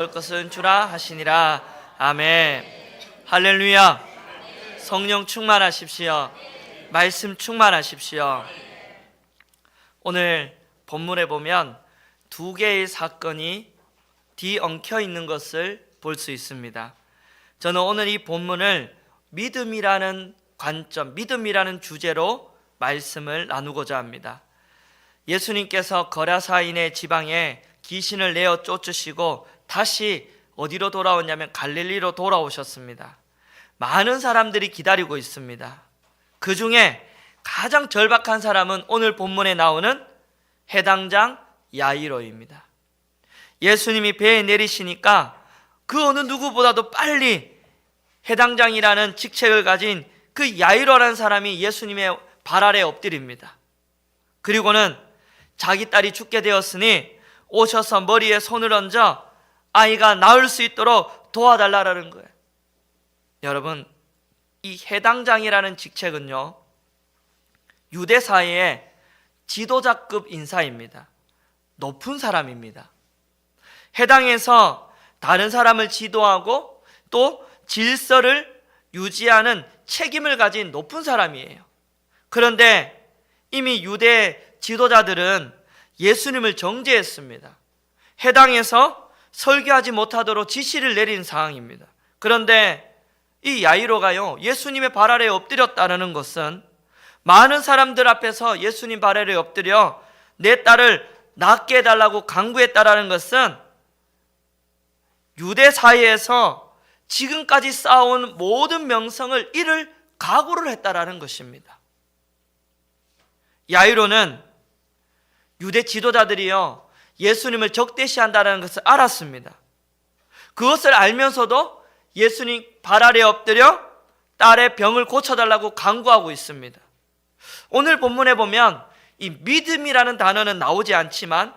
올 것은 주라 하시니라. 아멘. 할렐루야. 성령 충만하십시오. 말씀 충만하십시오. 오늘 본문에 보면 두 개의 사건이 뒤엉켜 있는 것을 볼 수 있습니다. 저는 오늘 이 본문을 믿음이라는 관점, 믿음이라는 주제로 말씀을 나누고자 합니다. 예수님께서 거라사인의 지방에 귀신을 내어 쫓으시고 다시 어디로 돌아오냐면 갈릴리로 돌아오셨습니다. 많은 사람들이 기다리고 있습니다. 그 중에 가장 절박한 사람은 오늘 본문에 나오는 해당장 야이로입니다. 예수님이 배에 내리시니까 그 어느 누구보다도 빨리 해당장이라는 직책을 가진 그 야이로라는 사람이 예수님의 발 아래 엎드립니다. 그리고는 자기 딸이 죽게 되었으니 오셔서 머리에 손을 얹어 아이가 나을 수 있도록 도와달라는 거예요. 여러분, 이 해당장이라는 직책은요, 유대 사회의 지도자급 인사입니다. 높은 사람입니다. 해당에서 다른 사람을 지도하고 또 질서를 유지하는 책임을 가진 높은 사람이에요. 그런데 이미 유대 지도자들은 예수님을 정죄했습니다. 해당에서 설교하지 못하도록 지시를 내린 상황입니다. 그런데 이 야이로가요, 예수님의 발 아래에 엎드렸다는 것은 많은 사람들 앞에서 예수님 발 아래에 엎드려 내 딸을 낫게 해달라고 간구했다는 것은 유대 사회에서 지금까지 쌓아온 모든 명성을 잃을 각오를 했다는 것입니다. 야이로는 유대 지도자들이요, 예수님을 적대시한다는 것을 알았습니다. 그것을 알면서도 예수님 발 아래에 엎드려 딸의 병을 고쳐달라고 간구하고 있습니다. 오늘 본문에 보면 이 믿음이라는 단어는 나오지 않지만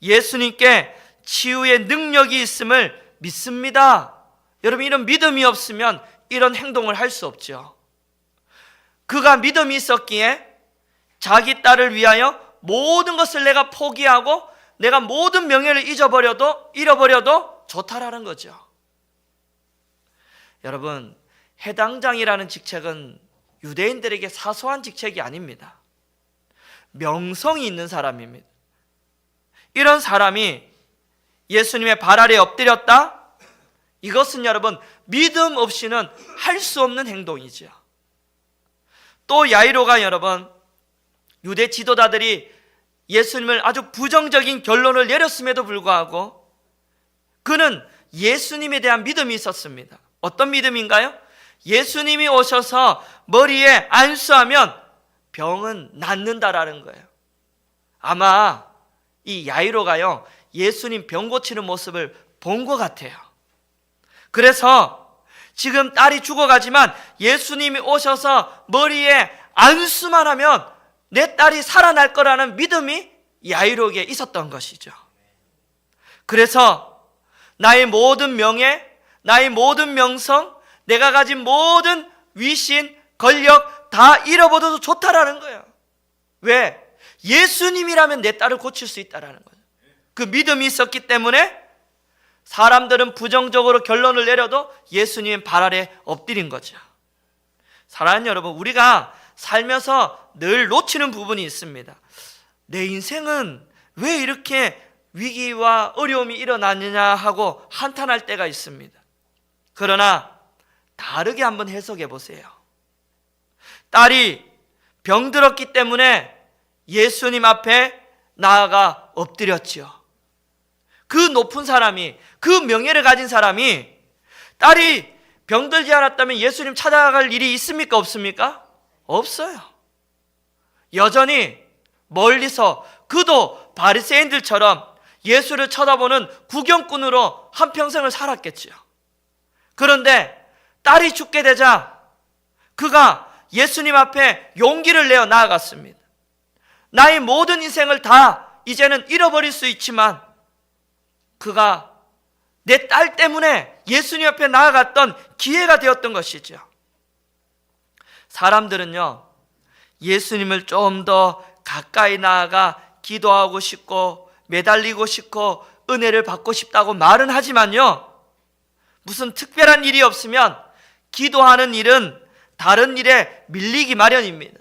예수님께 치유의 능력이 있음을 믿습니다. 여러분, 이런 믿음이 없으면 이런 행동을 할 수 없죠. 그가 믿음이 있었기에 자기 딸을 위하여 모든 것을 내가 포기하고 내가 모든 명예를 잃어버려도 좋다라는 거죠. 여러분, 해당장이라는 직책은 유대인들에게 사소한 직책이 아닙니다. 명성이 있는 사람입니다. 이런 사람이 예수님의 발 아래에 엎드렸다? 이것은 여러분, 믿음 없이는 할 수 없는 행동이죠. 또 야이로가 여러분, 유대 지도자들이 예수님을 아주 부정적인 결론을 내렸음에도 불구하고 그는 예수님에 대한 믿음이 있었습니다. 어떤 믿음인가요? 예수님이 오셔서 머리에 안수하면 병은 낫는다라는 거예요. 아마 이 야이로가요, 예수님 병 고치는 모습을 본 것 같아요. 그래서 지금 딸이 죽어가지만 예수님이 오셔서 머리에 안수만 하면 내 딸이 살아날 거라는 믿음이 야이로에게 있었던 것이죠. 그래서 나의 모든 명예, 나의 모든 명성, 내가 가진 모든 위신, 권력 다 잃어버려도 좋다라는 거예요. 왜? 예수님이라면 내 딸을 고칠 수 있다라는 거예요. 그 믿음이 있었기 때문에 사람들은 부정적으로 결론을 내려도 예수님 발 아래 엎드린 거죠. 사랑하는 여러분, 우리가 살면서 늘 놓치는 부분이 있습니다. 내 인생은 왜 이렇게 위기와 어려움이 일어나느냐 하고 한탄할 때가 있습니다. 그러나 다르게 한번 해석해 보세요. 딸이 병들었기 때문에 예수님 앞에 나아가 엎드렸지요. 그 높은 사람이, 그 명예를 가진 사람이 딸이 병들지 않았다면 예수님 찾아갈 일이 있습니까? 없습니까? 없어요. 여전히 멀리서 그도 바리새인들처럼 예수를 쳐다보는 구경꾼으로 한평생을 살았겠지요. 그런데 딸이 죽게 되자 그가 예수님 앞에 용기를 내어 나아갔습니다. 나의 모든 인생을 다 이제는 잃어버릴 수 있지만 그가 내 딸 때문에 예수님 앞에 나아갔던 기회가 되었던 것이죠. 사람들은요, 예수님을 좀 더 가까이 나아가 기도하고 싶고 매달리고 싶고 은혜를 받고 싶다고 말은 하지만요, 무슨 특별한 일이 없으면 기도하는 일은 다른 일에 밀리기 마련입니다.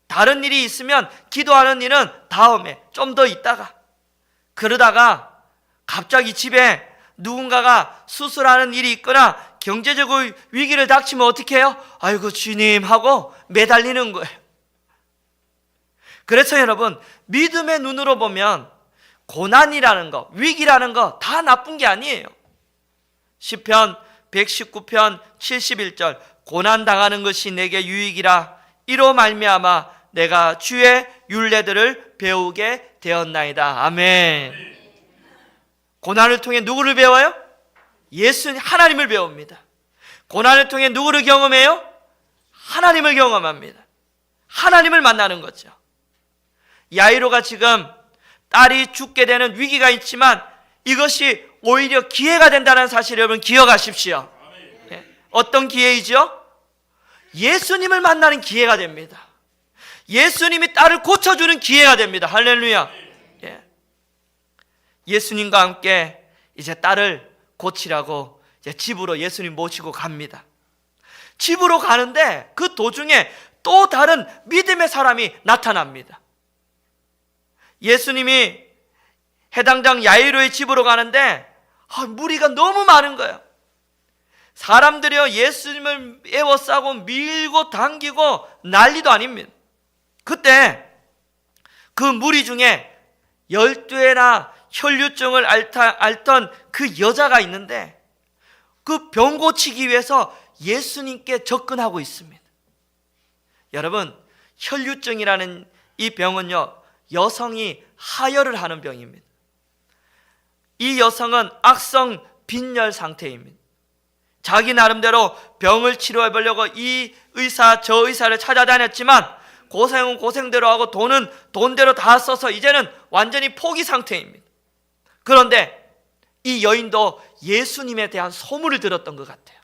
다른 일이 있으면 기도하는 일은 다음에 좀 더 있다가, 그러다가 갑자기 집에 누군가가 수술하는 일이 있거나 경제적으로 위기를 닥치면 어떻게 해요? 아이고 주님 하고 매달리는 거예요. 그래서 여러분, 믿음의 눈으로 보면 고난이라는 거, 위기라는 거 다 나쁜 게 아니에요. 시편 119편 71절, 고난당하는 것이 내게 유익이라, 이로 말미암아 내가 주의 율례들을 배우게 되었나이다. 아멘. 고난을 통해 누구를 배워요? 예수님, 하나님을 배웁니다. 고난을 통해 누구를 경험해요? 하나님을 경험합니다. 하나님을 만나는 거죠. 야이로가 지금 딸이 죽게 되는 위기가 있지만 이것이 오히려 기회가 된다는 사실을 여러분 기억하십시오. 어떤 기회이죠? 예수님을 만나는 기회가 됩니다. 예수님이 딸을 고쳐주는 기회가 됩니다. 할렐루야. 예수님과 함께 이제 딸을 고치라고 이제 집으로 예수님 모시고 갑니다. 집으로 가는데 그 도중에 또 다른 믿음의 사람이 나타납니다. 예수님이 해당장 야이로의 집으로 가는데 무리가 너무 많은 거예요. 사람들이요, 예수님을 에워싸고 밀고 당기고 난리도 아닙니다. 그때 그 무리 중에 12회나 혈류증을 앓던 그 여자가 있는데 그 병 고치기 위해서 예수님께 접근하고 있습니다. 여러분, 혈류증이라는 이 병은요, 여성이 하혈을 하는 병입니다. 이 여성은 악성 빈혈 상태입니다. 자기 나름대로 병을 치료해 보려고 이 의사 저 의사를 찾아다녔지만 고생은 고생대로 하고 돈은 돈대로 다 써서 이제는 완전히 포기 상태입니다. 그런데 이 여인도 예수님에 대한 소문을 들었던 것 같아요.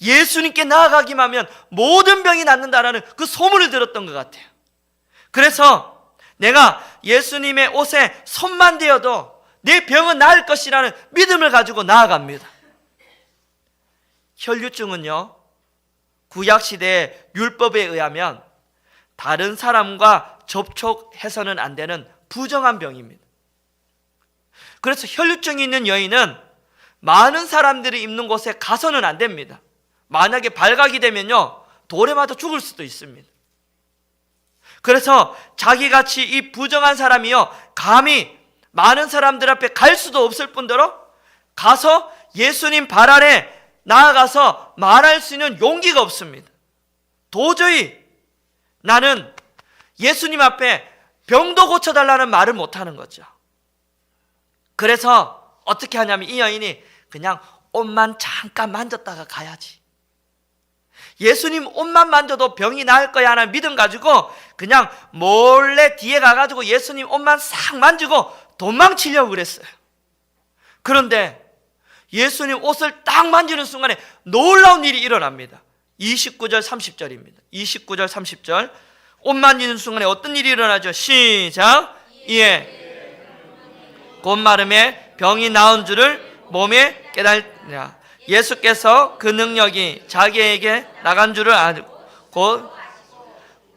예수님께 나아가기만 하면 모든 병이 낫는다라는 그 소문을 들었던 것 같아요. 그래서 내가 예수님의 옷에 손만 대어도 내 병은 나을 것이라는 믿음을 가지고 나아갑니다. 혈류증은요, 구약시대의 율법에 의하면 다른 사람과 접촉해서는 안 되는 부정한 병입니다. 그래서 혈류증이 있는 여인은 많은 사람들이 있는 곳에 가서는 안 됩니다. 만약에 발각이 되면요, 돌에 맞아 죽을 수도 있습니다. 그래서 자기같이 이 부정한 사람이요, 감히 많은 사람들 앞에 갈 수도 없을 뿐더러 가서 예수님 발 아래 나아가서 말할 수 있는 용기가 없습니다. 도저히 나는 예수님 앞에 병도 고쳐달라는 말을 못하는 거죠. 그래서 어떻게 하냐면 이 여인이 그냥 옷만 잠깐 만졌다가 가야지. 예수님 옷만 만져도 병이 나을 거야 하는 믿음 가지고 그냥 몰래 뒤에 가가지고 예수님 옷만 싹 만지고 도망치려고 그랬어요. 그런데 예수님 옷을 딱 만지는 순간에 놀라운 일이 일어납니다. 29절 30절입니다. 29절 30절, 옷 만지는 순간에 어떤 일이 일어나죠? 시작. 예. 곧 마름에 병이 나은 줄을 몸에 깨달으라. 예수께서 그 능력이 자기에게 나간 줄을 알고 곧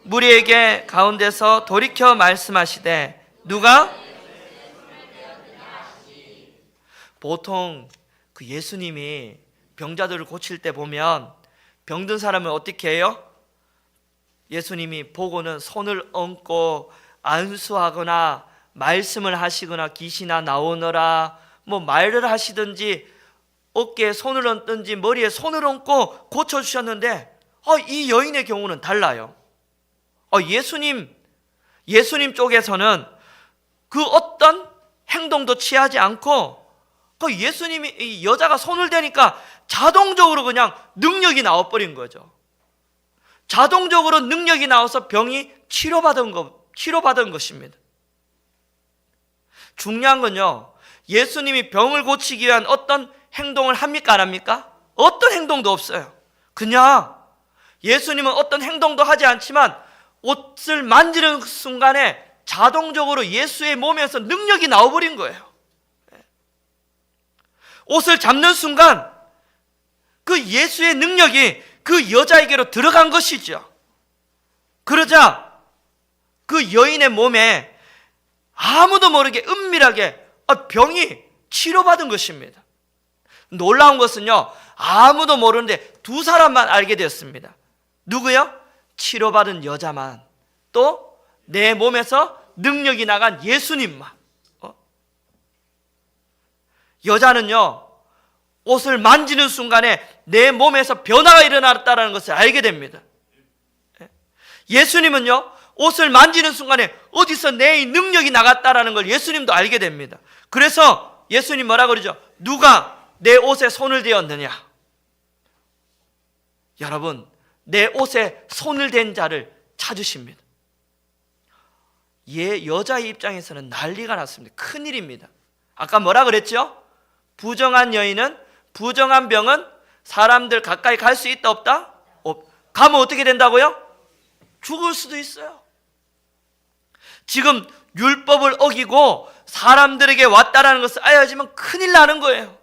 무리에게 가운데서 돌이켜 말씀하시되 누가? 보통 그 예수님이 병자들을 고칠 때 보면 병든 사람을 어떻게 해요? 예수님이 보고는 손을 얹고 안수하거나 말씀을 하시거나 귀신아 나오너라 뭐 말을 하시든지 어깨에 손을 얹든지 머리에 손을 얹고 고쳐주셨는데 이 여인의 경우는 달라요. 예수님 쪽에서는 그 어떤 행동도 취하지 않고 그 예수님이 이 여자가 손을 대니까 자동적으로 그냥 능력이 나와버린 거죠. 자동적으로 능력이 나와서 병이 치료받은 것입니다. 중요한 건요, 예수님이 병을 고치기 위한 어떤 행동을 합니까? 안 합니까? 어떤 행동도 없어요. 그냥 예수님은 어떤 행동도 하지 않지만 옷을 만지는 순간에 자동적으로 예수의 몸에서 능력이 나와버린 거예요. 옷을 잡는 순간 그 예수의 능력이 그 여자에게로 들어간 것이죠. 그러자 그 여인의 몸에 아무도 모르게 은밀하게 병이 치료받은 것입니다. 놀라운 것은요, 아무도 모르는데 두 사람만 알게 되었습니다. 누구요? 치료받은 여자만, 또 내 몸에서 능력이 나간 예수님만. 여자는요, 옷을 만지는 순간에 내 몸에서 변화가 일어났다는 것을 알게 됩니다. 예수님은요, 옷을 만지는 순간에 어디서 내 능력이 나갔다는 걸 예수님도 알게 됩니다. 그래서 예수님 뭐라 그러죠? 누가 내 옷에 손을 대었느냐? 여러분, 내 옷에 손을 댄 자를 찾으십니다. 여자의 입장에서는 난리가 났습니다. 큰일입니다. 아까 뭐라 그랬죠? 부정한 여인은, 부정한 병은 사람들 가까이 갈 수 있다 없다? 가면 어떻게 된다고요? 죽을 수도 있어요. 지금 율법을 어기고 사람들에게 왔다라는 것을 알려지면 큰일 나는 거예요.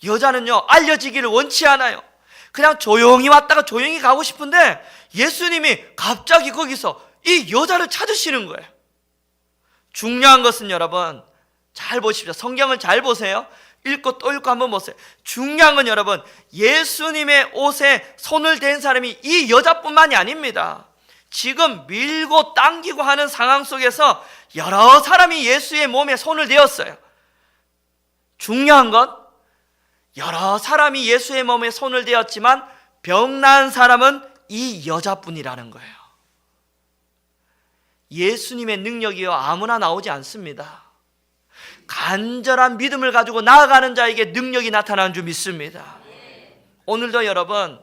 여자는요, 알려지기를 원치 않아요. 그냥 조용히 왔다가 조용히 가고 싶은데 예수님이 갑자기 거기서 이 여자를 찾으시는 거예요. 중요한 것은 여러분, 잘 보십시오. 성경을 잘 보세요. 읽고 또 읽고 한번 보세요. 중요한 건 여러분, 예수님의 옷에 손을 댄 사람이 이 여자뿐만이 아닙니다. 지금 밀고 당기고 하는 상황 속에서 여러 사람이 예수의 몸에 손을 대었어요. 중요한 건 여러 사람이 예수의 몸에 손을 대었지만 병난 사람은 이 여자뿐이라는 거예요. 예수님의 능력이요, 아무나 나오지 않습니다. 간절한 믿음을 가지고 나아가는 자에게 능력이 나타나는 줄 믿습니다. 오늘도 여러분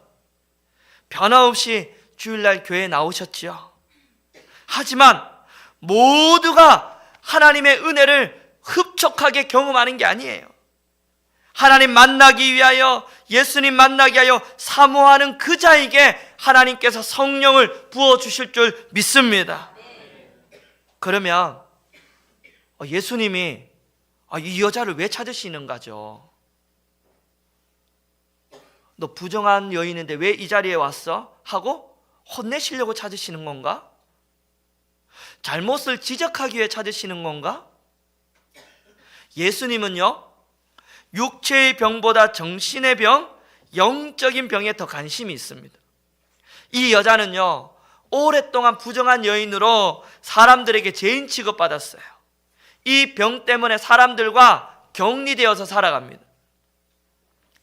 변함없이 주일날 교회에 나오셨지요. 하지만 모두가 하나님의 은혜를 흡족하게 경험하는 게 아니에요. 하나님 만나기 위하여, 예수님 만나기 위하여 사모하는 그 자에게 하나님께서 성령을 부어주실 줄 믿습니다. 그러면 예수님이 이 여자를 왜 찾으시는가죠? 너 부정한 여인인데 왜 이 자리에 왔어? 하고 혼내시려고 찾으시는 건가? 잘못을 지적하기 위해 찾으시는 건가? 예수님은요, 육체의 병보다 정신의 병, 영적인 병에 더 관심이 있습니다. 이 여자는요, 오랫동안 부정한 여인으로 사람들에게 죄인 취급받았어요. 이 병 때문에 사람들과 격리되어서 살아갑니다.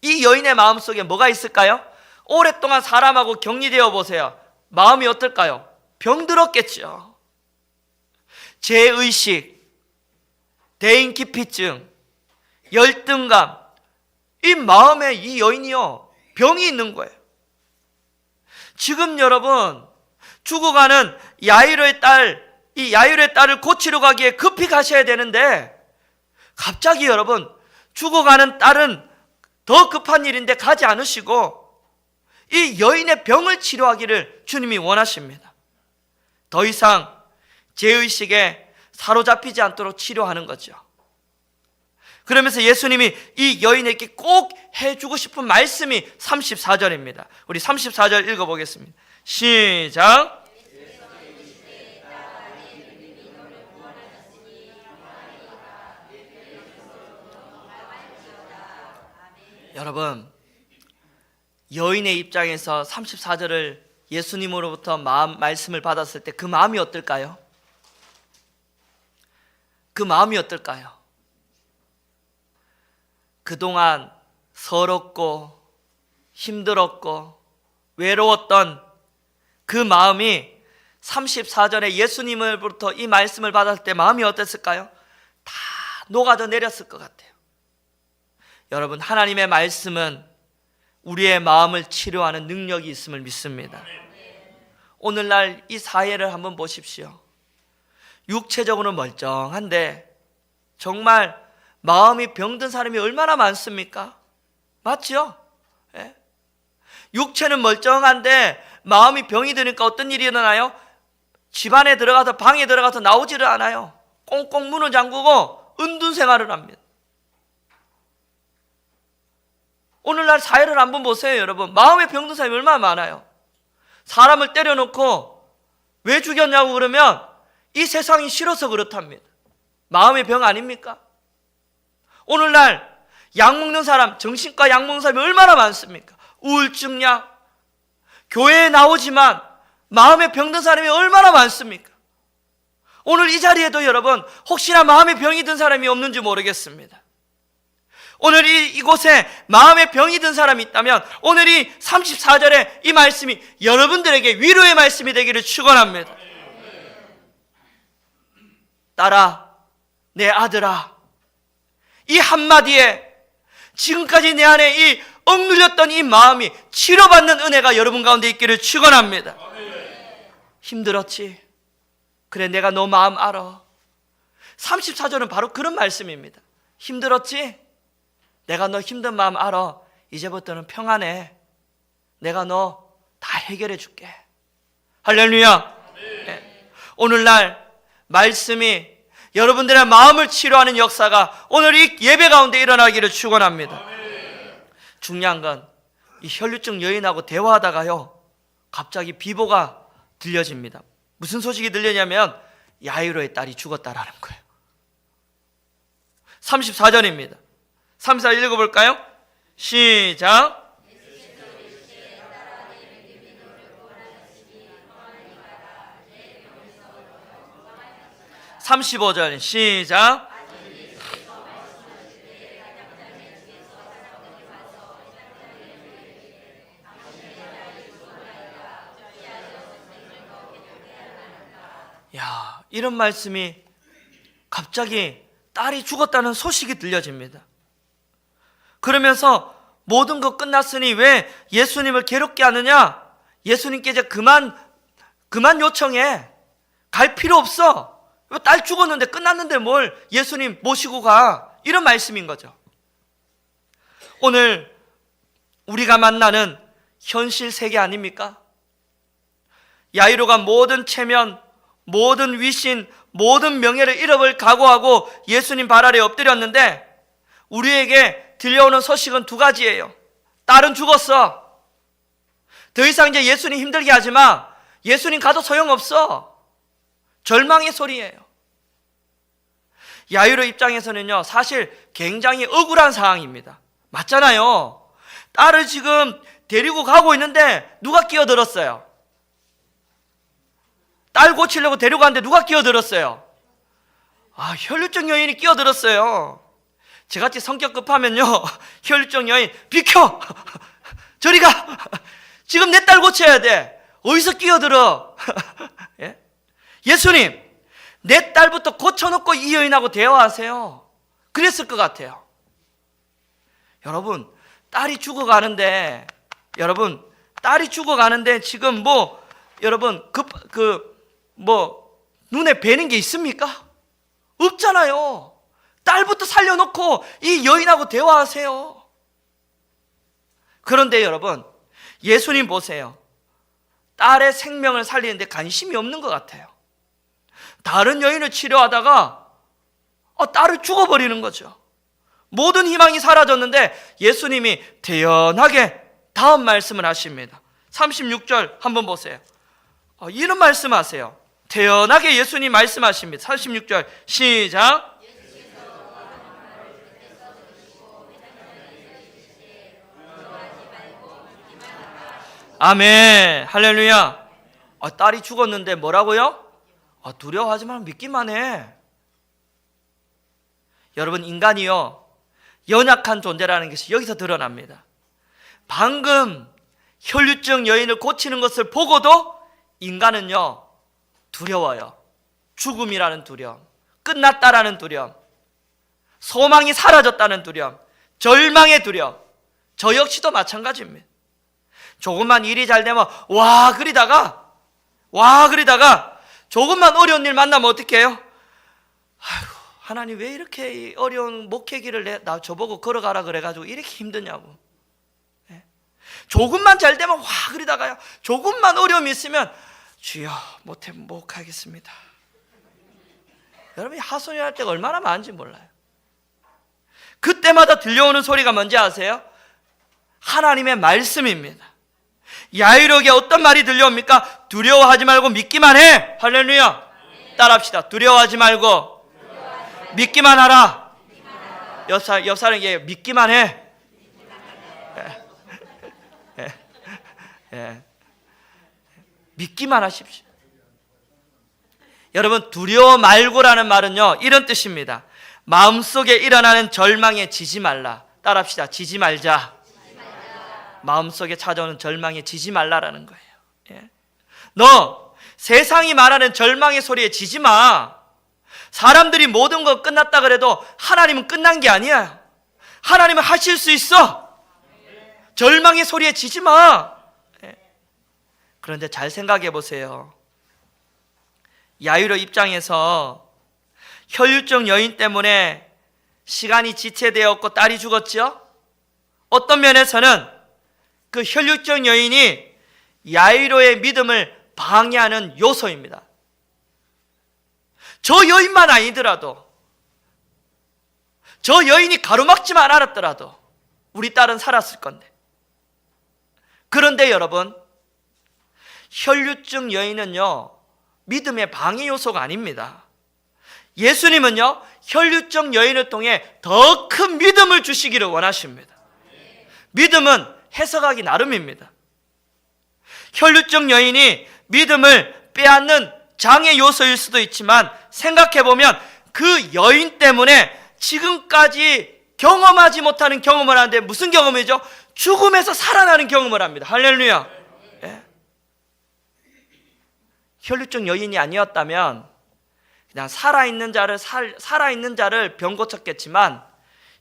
이 여인의 마음속에 뭐가 있을까요? 오랫동안 사람하고 격리되어 보세요. 마음이 어떨까요? 병들었겠죠. 죄의식, 대인기피증, 열등감, 이 마음에 이 여인이요, 병이 있는 거예요. 지금 여러분 죽어가는 야이로의 딸, 이 야이로의 딸을 고치러 가기에 급히 가셔야 되는데 갑자기 여러분 죽어가는 딸은 더 급한 일인데 가지 않으시고 이 여인의 병을 치료하기를 주님이 원하십니다. 더 이상 죄의식에 사로잡히지 않도록 치료하는 거죠. 그러면서 예수님이 이 여인에게 꼭 해주고 싶은 말씀이 34절입니다. 우리 34절 읽어보겠습니다. 시작. 여러분, 여인의 입장에서 34절을 예수님으로부터 말씀을 받았을 때 그 마음이 어떨까요? 그 마음이 어떨까요? 그동안 서럽고 힘들었고 외로웠던 그 마음이 34절에 예수님으로부터 이 말씀을 받았을 때 마음이 어땠을까요? 다 녹아져 내렸을 것 같아요. 여러분, 하나님의 말씀은 우리의 마음을 치료하는 능력이 있음을 믿습니다. 오늘날 이 사회를 한번 보십시오. 육체적으로 멀쩡한데 정말 마음이 병든 사람이 얼마나 많습니까? 맞죠? 예? 육체는 멀쩡한데 마음이 병이 드니까 어떤 일이 일어나요? 집안에 들어가서 방에 들어가서 나오지를 않아요. 꽁꽁 문을 잠그고 은둔 생활을 합니다. 오늘날 사회를 한번 보세요, 여러분. 마음에 병든 사람이 얼마나 많아요. 사람을 때려놓고 왜 죽였냐고 그러면 이 세상이 싫어서 그렇답니다. 마음의 병 아닙니까? 오늘날 약 먹는 사람, 정신과 약 먹는 사람이 얼마나 많습니까? 우울증약, 교회에 나오지만 마음에 병든 사람이 얼마나 많습니까? 오늘 이 자리에도 여러분 혹시나 마음에 병이 든 사람이 없는지 모르겠습니다. 오늘 이곳에 마음에 병이 든 사람이 있다면 오늘 이 34절에 이 말씀이 여러분들에게 위로의 말씀이 되기를 축원합니다. 딸아, 내 아들아, 이 한마디에 지금까지 내 안에 이 억눌렸던 이 마음이 치료받는 은혜가 여러분 가운데 있기를 축원합니다. 힘들었지? 그래, 내가 너 마음 알아. 34절은 바로 그런 말씀입니다. 힘들었지? 내가 너 힘든 마음 알아. 이제부터는 평안해. 내가 너 다 해결해 줄게. 할렐루야. 네. 오늘날 말씀이 여러분들의 마음을 치료하는 역사가 오늘 이 예배 가운데 일어나기를 축원합니다. 중요한 건 이 혈류증 여인하고 대화하다가요 갑자기 비보가 들려집니다. 무슨 소식이 들리냐면 야이로의 딸이 죽었다라는 거예요. 34절입니다. 34절 읽어볼까요? 시작. 35절 시작. 야, 이런 말씀이 갑자기 딸이 죽었다는 소식이 들려집니다. 그러면서 모든 것 끝났으니 왜 예수님을 괴롭게 하느냐? 예수님께 이제 그만 요청해. 갈 필요 없어. 딸 죽었는데 끝났는데 뭘 예수님 모시고 가. 이런 말씀인 거죠. 오늘 우리가 만나는 현실 세계 아닙니까? 야이로가 모든 체면, 모든 위신, 모든 명예를 잃어버릴 각오하고 예수님 발 아래 엎드렸는데 우리에게 들려오는 소식은 두 가지예요. 딸은 죽었어. 더 이상 이제 예수님 힘들게 하지 마. 예수님 가도 소용없어. 절망의 소리예요. 야이로 입장에서는요 사실 굉장히 억울한 상황입니다. 맞잖아요. 딸을 지금 데리고 가고 있는데 누가 끼어들었어요? 딸 고치려고 데리고 갔는데 누가 끼어들었어요? 혈류증 여인이 끼어들었어요. 저같이 성격 급하면요 혈류증 여인 비켜! 저리 가! 지금 내 딸 고쳐야 돼. 어디서 끼어들어? 예? 예수님, 내 딸부터 고쳐놓고 이 여인하고 대화하세요. 그랬을 것 같아요. 여러분, 딸이 죽어가는데 지금 여러분 눈에 뵈는 게 있습니까? 없잖아요. 딸부터 살려놓고 이 여인하고 대화하세요. 그런데 여러분, 예수님 보세요. 딸의 생명을 살리는데 관심이 없는 것 같아요. 다른 여인을 치료하다가 딸을 죽어버리는 거죠. 모든 희망이 사라졌는데 예수님이 태연하게 다음 말씀을 하십니다. 36절 한번 보세요. 이런 말씀하세요. 태연하게 예수님 말씀하십니다. 36절 시작. 아멘. 할렐루야. 딸이 죽었는데 뭐라고요? 두려워하지 말고 믿기만 해. 여러분, 인간이요 연약한 존재라는 것이 여기서 드러납니다. 방금 혈류증 여인을 고치는 것을 보고도 인간은요 두려워요. 죽음이라는 두려움, 끝났다라는 두려움, 소망이 사라졌다는 두려움, 절망의 두려움. 저 역시도 마찬가지입니다. 조금만 일이 잘 되면 와 그리다가 조금만 어려운 일 만나면 어떻게 해요? 아이고, 하나님 왜 이렇게 어려운 목회길을 저보고 걸어가라 그래가지고 이렇게 힘드냐고. 네? 조금만 잘 되면 와 그러다가요 조금만 어려움이 있으면 주여 못 하겠습니다. 여러분이 하소연할 때가 얼마나 많은지 몰라요. 그때마다 들려오는 소리가 뭔지 아세요? 하나님의 말씀입니다. 야이로에게 어떤 말이 들려옵니까? 두려워하지 말고 믿기만 해. 할렐루야. 따라합시다. 두려워하지 말고 믿기만 하라. 옆 사람에게 믿기만 해. 믿기만 하십시오. 여러분, 두려워 말고라는 말은요, 이런 뜻입니다. 마음속에 일어나는 절망에 지지 말라. 따라합시다. 지지 말자. 마음속에 찾아오는 절망에 지지 말라라는 거예요. 예. 너 세상이 말하는 절망의 소리에 지지 마. 사람들이 모든 거 끝났다 그래도 하나님은 끝난 게 아니야. 하나님은 하실 수 있어. 절망의 소리에 지지 마. 예. 그런데 잘 생각해 보세요. 야이로 입장에서 혈류증 여인 때문에 시간이 지체되었고 딸이 죽었죠. 어떤 면에서는 그 혈류증 여인이 야이로의 믿음을 방해하는 요소입니다. 저 여인만 아니더라도, 저 여인이 가로막지만 않았더라도 우리 딸은 살았을 건데. 그런데 여러분, 혈류증 여인은요, 믿음의 방해 요소가 아닙니다. 예수님은요, 혈류증 여인을 통해 더 큰 믿음을 주시기를 원하십니다. 믿음은 해석하기 나름입니다. 혈류증 여인이 믿음을 빼앗는 장애 요소일 수도 있지만, 생각해보면 그 여인 때문에 지금까지 경험하지 못하는 경험을 하는데, 무슨 경험이죠? 죽음에서 살아나는 경험을 합니다. 할렐루야. 예. 혈류증 여인이 아니었다면 그냥 살아있는 자를 병 고쳤겠지만,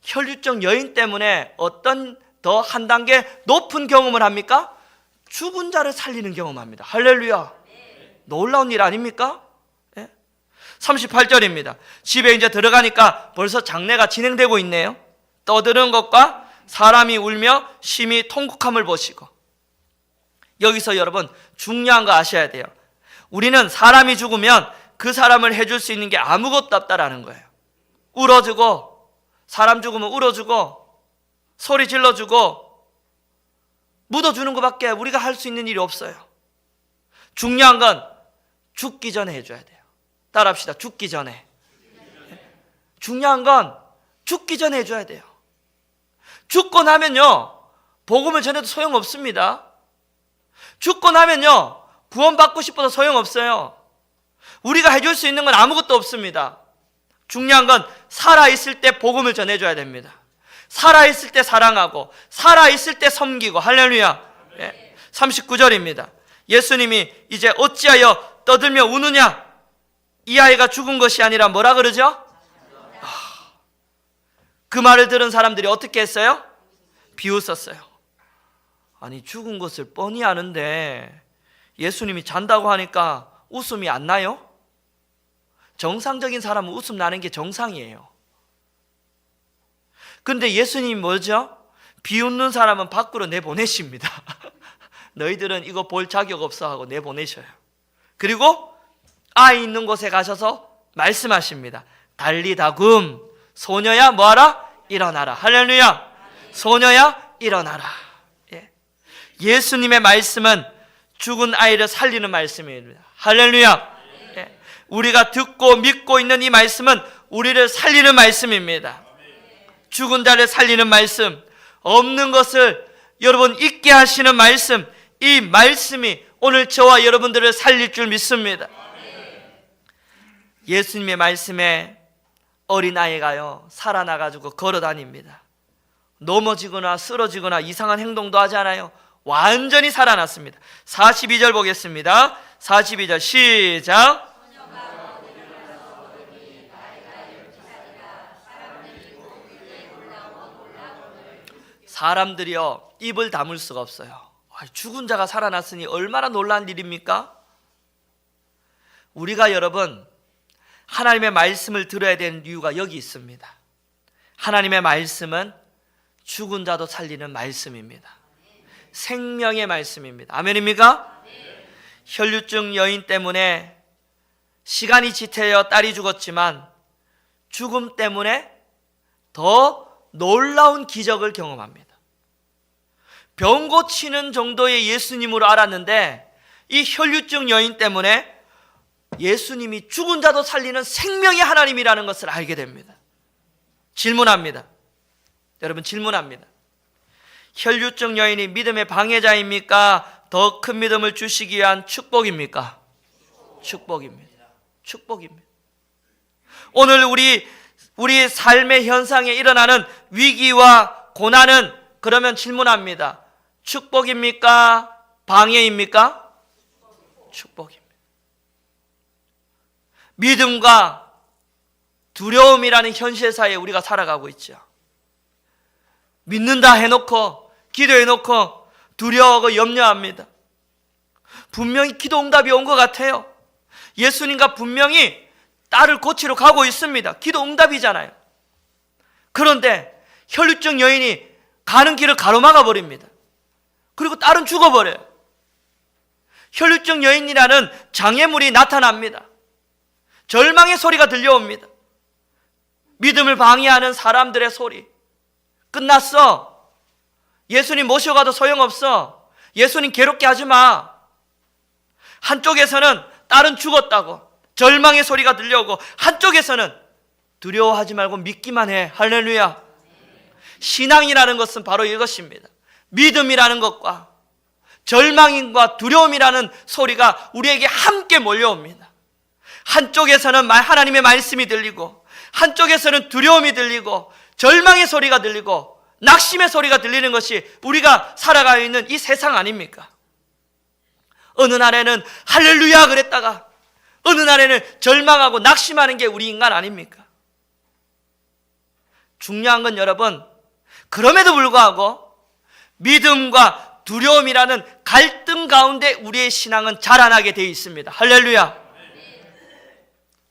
혈류증 여인 때문에 어떤 더 한 단계 높은 경험을 합니까? 죽은 자를 살리는 경험합니다. 할렐루야. 놀라운 일 아닙니까? 예? 38절입니다. 집에 이제 들어가니까 벌써 장례가 진행되고 있네요. 떠드는 것과 사람이 울며 심히 통곡함을 보시고. 여기서 여러분, 중요한 거 아셔야 돼요. 우리는 사람이 죽으면 그 사람을 해줄 수 있는 게 아무것도 없다라는 거예요. 울어주고, 사람 죽으면 울어주고, 소리 질러주고, 묻어주는 것밖에 우리가 할 수 있는 일이 없어요. 중요한 건 죽기 전에 해줘야 돼요. 따라합시다. 죽기 전에. 중요한 건 죽기 전에 해줘야 돼요. 죽고 나면요, 복음을 전해도 소용없습니다. 죽고 나면요, 구원받고 싶어도 소용없어요. 우리가 해줄 수 있는 건 아무것도 없습니다. 중요한 건 살아있을 때 복음을 전해줘야 됩니다. 살아있을 때 사랑하고, 살아있을 때 섬기고. 할렐루야. 예. 39절입니다. 예수님이 이제 어찌하여 떠들며 우느냐? 이 아이가 죽은 것이 아니라 뭐라 그러죠? 그 말을 들은 사람들이 어떻게 했어요? 비웃었어요. 아니, 죽은 것을 뻔히 아는데 예수님이 잔다고 하니까 웃음이 안 나요? 정상적인 사람은 웃음 나는 게 정상이에요. 근데 예수님이 뭐죠? 비웃는 사람은 밖으로 내보내십니다. 너희들은 이거 볼 자격 없어 하고 내보내셔요. 그리고 아이 있는 곳에 가셔서 말씀하십니다. 달리다굼, 소녀야 뭐하라? 일어나라. 할렐루야. 소녀야 일어나라. 예. 예수님의 말씀은 죽은 아이를 살리는 말씀입니다. 할렐루야. 예. 우리가 듣고 믿고 있는 이 말씀은 우리를 살리는 말씀입니다. 죽은 자를 살리는 말씀, 없는 것을 여러분 있게 하시는 말씀, 이 말씀이 오늘 저와 여러분들을 살릴 줄 믿습니다. 예수님의 말씀에 어린아이가요, 살아나가지고 걸어다닙니다. 넘어지거나 쓰러지거나 이상한 행동도 하지 않아요. 완전히 살아났습니다. 42절 보겠습니다. 42절 시작. 사람들이요, 입을 다물 수가 없어요. 죽은 자가 살아났으니 얼마나 놀라운 일입니까? 우리가 여러분 하나님의 말씀을 들어야 되는 이유가 여기 있습니다. 하나님의 말씀은 죽은 자도 살리는 말씀입니다. 생명의 말씀입니다. 아멘입니까? 혈류증 여인 때문에 시간이 지체되어 딸이 죽었지만 죽음 때문에 더 놀라운 기적을 경험합니다. 병 고치는 정도의 예수님으로 알았는데 이 혈류증 여인 때문에 예수님이 죽은 자도 살리는 생명의 하나님이라는 것을 알게 됩니다. 질문합니다. 여러분, 질문합니다. 혈류증 여인이 믿음의 방해자입니까? 더 큰 믿음을 주시기 위한 축복입니까? 축복입니다. 축복입니다. 오늘 우리 삶의 현상에 일어나는 위기와 고난은 그러면 질문합니다. 축복입니까? 방해입니까? 축복입니다. 믿음과 두려움이라는 현실사에 우리가 살아가고 있죠. 믿는다 해놓고 기도해놓고 두려워하고 염려합니다. 분명히 기도 응답이 온 것 같아요. 예수님과 분명히 딸을 고치러 가고 있습니다. 기도 응답이잖아요. 그런데 혈류증 여인이 가는 길을 가로막아 버립니다. 그리고 딸은 죽어버려요. 혈류증 여인이라는 장애물이 나타납니다. 절망의 소리가 들려옵니다. 믿음을 방해하는 사람들의 소리. 끝났어. 예수님 모셔가도 소용없어. 예수님 괴롭게 하지 마. 한쪽에서는 딸은 죽었다고 절망의 소리가 들려오고, 한쪽에서는 두려워하지 말고 믿기만 해. 할렐루야. 신앙이라는 것은 바로 이것입니다. 믿음이라는 것과 절망과 두려움이라는 소리가 우리에게 함께 몰려옵니다. 한쪽에서는 하나님의 말씀이 들리고, 한쪽에서는 두려움이 들리고, 절망의 소리가 들리고, 낙심의 소리가 들리는 것이 우리가 살아가고 있는 이 세상 아닙니까? 어느 날에는 할렐루야 그랬다가 어느 날에는 절망하고 낙심하는 게 우리 인간 아닙니까? 중요한 건 여러분, 그럼에도 불구하고 믿음과 두려움이라는 갈등 가운데 우리의 신앙은 자라나게 되어 있습니다. 할렐루야.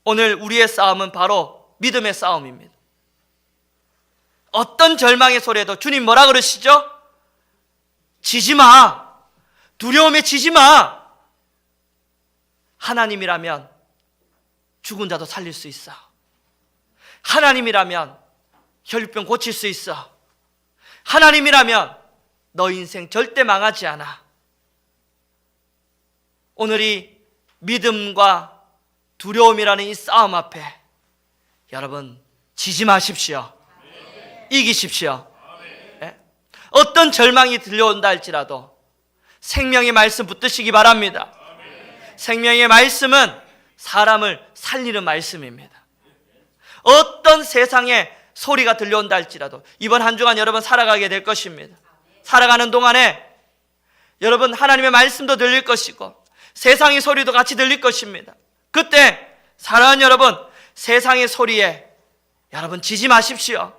오늘 우리의 싸움은 바로 믿음의 싸움입니다. 어떤 절망의 소리에도 주님 뭐라 그러시죠? 지지 마. 두려움에 지지 마. 하나님이라면 죽은 자도 살릴 수 있어. 하나님이라면 혈류병 고칠 수 있어. 하나님이라면 너 인생 절대 망하지 않아. 오늘 이 믿음과 두려움이라는 이 싸움 앞에 여러분 지지 마십시오. 이기십시오. 네? 어떤 절망이 들려온다 할지라도 생명의 말씀 붙드시기 바랍니다. 생명의 말씀은 사람을 살리는 말씀입니다. 어떤 세상에 소리가 들려온다 할지라도 이번 한 주간 여러분 살아가게 될 것입니다. 살아가는 동안에 여러분 하나님의 말씀도 들릴 것이고 세상의 소리도 같이 들릴 것입니다. 그때 사랑하는 여러분, 세상의 소리에 여러분 지지 마십시오.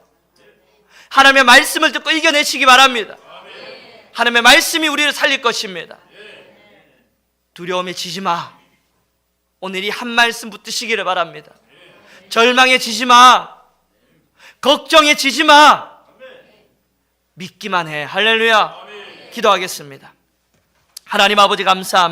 하나님의 말씀을 듣고 이겨내시기 바랍니다. 하나님의 말씀이 우리를 살릴 것입니다. 두려움에 지지 마. 오늘 이 한 말씀 붙드시기를 바랍니다. 절망에 지지 마. 걱정에 지지 마. 믿기만 해. 할렐루야. 기도하겠습니다. 하나님 아버지 감사합니다.